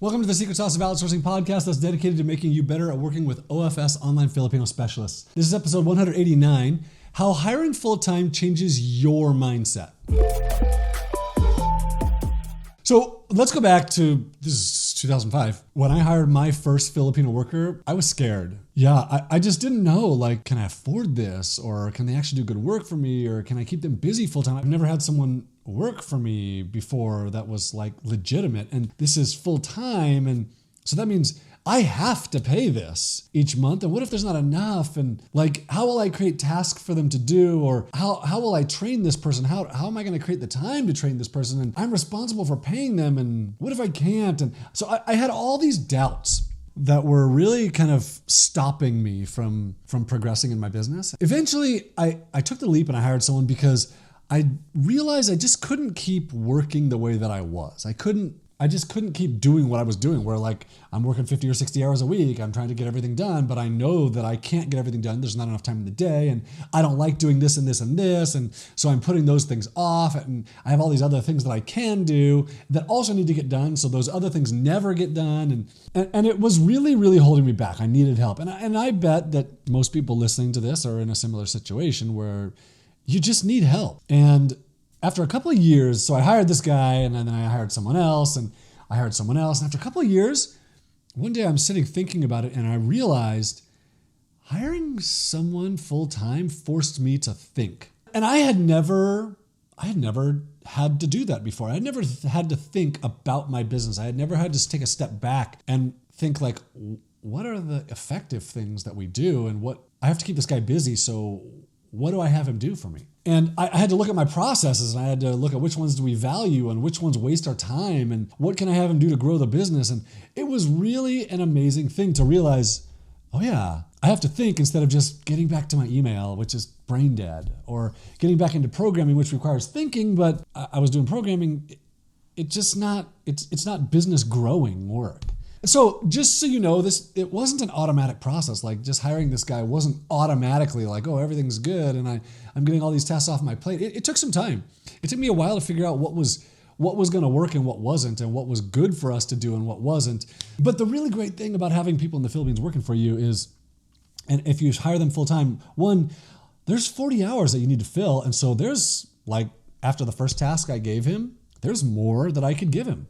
Welcome to the Secret Sauce of Outsourcing podcast that's dedicated to making you better at working with OFS online Filipino specialists. This is episode 189, how hiring full-time changes your mindset. So let's go back to, this is 2005. When I hired my first Filipino worker, I was scared. Yeah, I just didn't know, like, can I afford this? Or can they actually do good work for me? Or can I keep them busy full-time? I've never had someone work for me before that was like legitimate, and this is full-time, and so that means I have to pay this each month. And what if there's not enough? And like, how will I create tasks for them to do? Or how will I train this person? How am I going to create the time to train this person? And I'm responsible for paying them. And what if I can't? And so I had all these doubts that were really kind of stopping me from progressing in my business. Eventually, I took the leap and I hired someone because I realized I just couldn't keep working the way that I was. I just couldn't keep doing what I was doing, where like I'm working 50 or 60 hours a week. I'm trying to get everything done, but I know that I can't get everything done. There's not enough time in the day, and I don't like doing this and this and this. And so I'm putting those things off, and I have all these other things that I can do that also need to get done. So those other things never get done. And it was really, really holding me back. I needed help. And I bet that most people listening to this are in a similar situation where you just need help. And after a couple of years, so I hired this guy, and then I hired someone else, and I hired someone else. And after a couple of years, one day I'm sitting thinking about it, and I realized hiring someone full-time forced me to think. And I had never had to do that before. I had never had to think about my business. I had never had to take a step back and think like, what are the effective things that we do? And what I have to keep this guy busy, so what do I have him do for me? And I had to look at my processes, and I had to look at which ones do we value and which ones waste our time, and what can I have him do to grow the business? And it was really an amazing thing to realize, oh yeah, I have to think instead of just getting back to my email, which is brain dead, or getting back into programming, which requires thinking, but I was doing programming. It's not business growing work. So just so you know, it wasn't an automatic process. Like just hiring this guy wasn't automatically like, oh, everything's good and I'm getting all these tasks off my plate. It took some time. It took me a while to figure out what was going to work and what wasn't, and what was good for us to do and what wasn't. But the really great thing about having people in the Philippines working for you is, and if you hire them full time, one, there's 40 hours that you need to fill. And so there's like, after the first task I gave him, there's more that I could give him.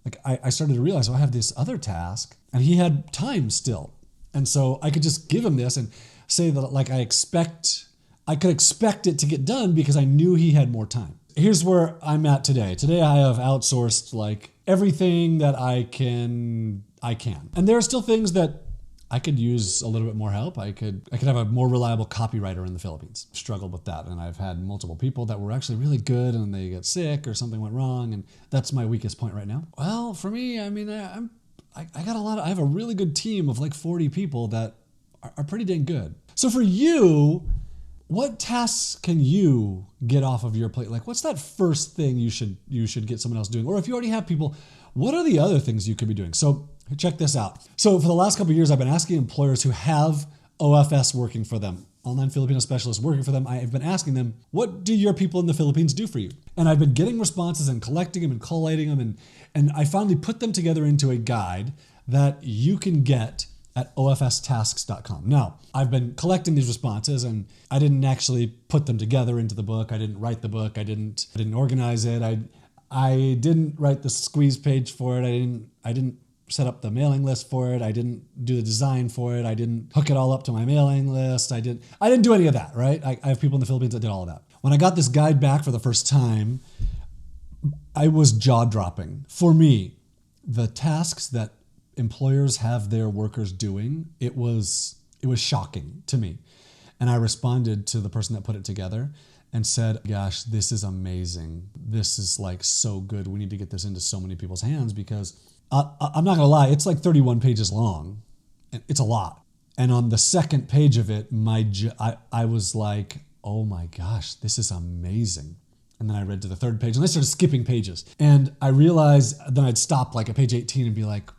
Like I started to realize, I have this other task, and he had time still. And so I could just give him this and say that like I could expect it to get done because I knew he had more time. Here's where I'm at today. Today I have outsourced like everything that I can. And there are still things that I could use a little bit more help. I could have a more reliable copywriter in the Philippines. Struggled with that. And I've had multiple people that were actually really good and they get sick or something went wrong. And that's my weakest point right now. Well, for me, I mean, I have a really good team of like 40 people that are pretty dang good. So for you, what tasks can you get off of your plate? Like, what's that first thing you should get someone else doing? Or if you already have people, what are the other things you could be doing? So check this out. So for the last couple of years, I've been asking employers who have OFS working for them, online Filipino specialists working for them. I've been asking them, what do your people in the Philippines do for you? And I've been getting responses and collecting them and collating them. And I finally put them together into a guide that you can get at ofstasks.com. Now, I've been collecting these responses, and I didn't actually put them together into the book. I didn't write the book. I didn't organize it. I didn't write the squeeze page for it. I didn't set up the mailing list for it. I didn't do the design for it. I didn't hook it all up to my mailing list. I didn't do any of that, right? I have people in the Philippines that did all of that. When I got this guide back for the first time, I was jaw-dropping. For me, the tasks that employers have their workers doing, it was shocking to me. And I responded to the person that put it together and said, gosh, this is amazing. This is like so good. We need to get this into so many people's hands because I'm not gonna lie, it's like 31 pages long. It's a lot. And on the second page of it, I was like, oh my gosh, this is amazing. And then I read to the third page and I started skipping pages. And I realized then I'd stop like at page 18 and be like,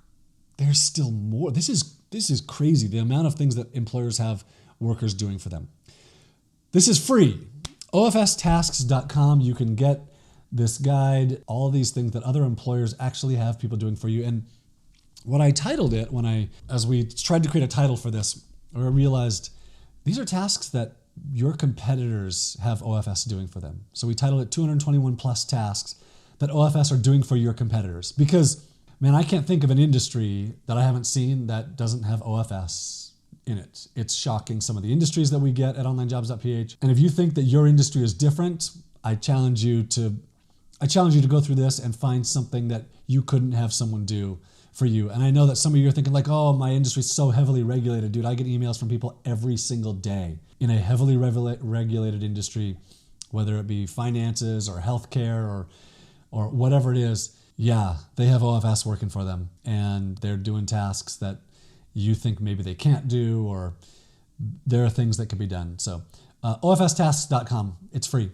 there's still more. This is crazy. The amount of things that employers have workers doing for them. This is free. ofstasks.com. You can get this guide, all these things that other employers actually have people doing for you. And what I titled it as we tried to create a title for this, I realized these are tasks that your competitors have OFS doing for them. So we titled it 221 plus tasks that OFS are doing for your competitors. Because, man, I can't think of an industry that I haven't seen that doesn't have OFS in it. It's shocking, some of the industries that we get at onlinejobs.ph. And if you think that your industry is different, I challenge you to go through this and find something that you couldn't have someone do for you. And I know that some of you are thinking like, oh, my industry's so heavily regulated. Dude, I get emails from people every single day in a heavily regulated industry, whether it be finances or healthcare or whatever it is. Yeah, they have OFS working for them, and they're doing tasks that you think maybe they can't do, or there are things that can be done. So ofstasks.com, it's free.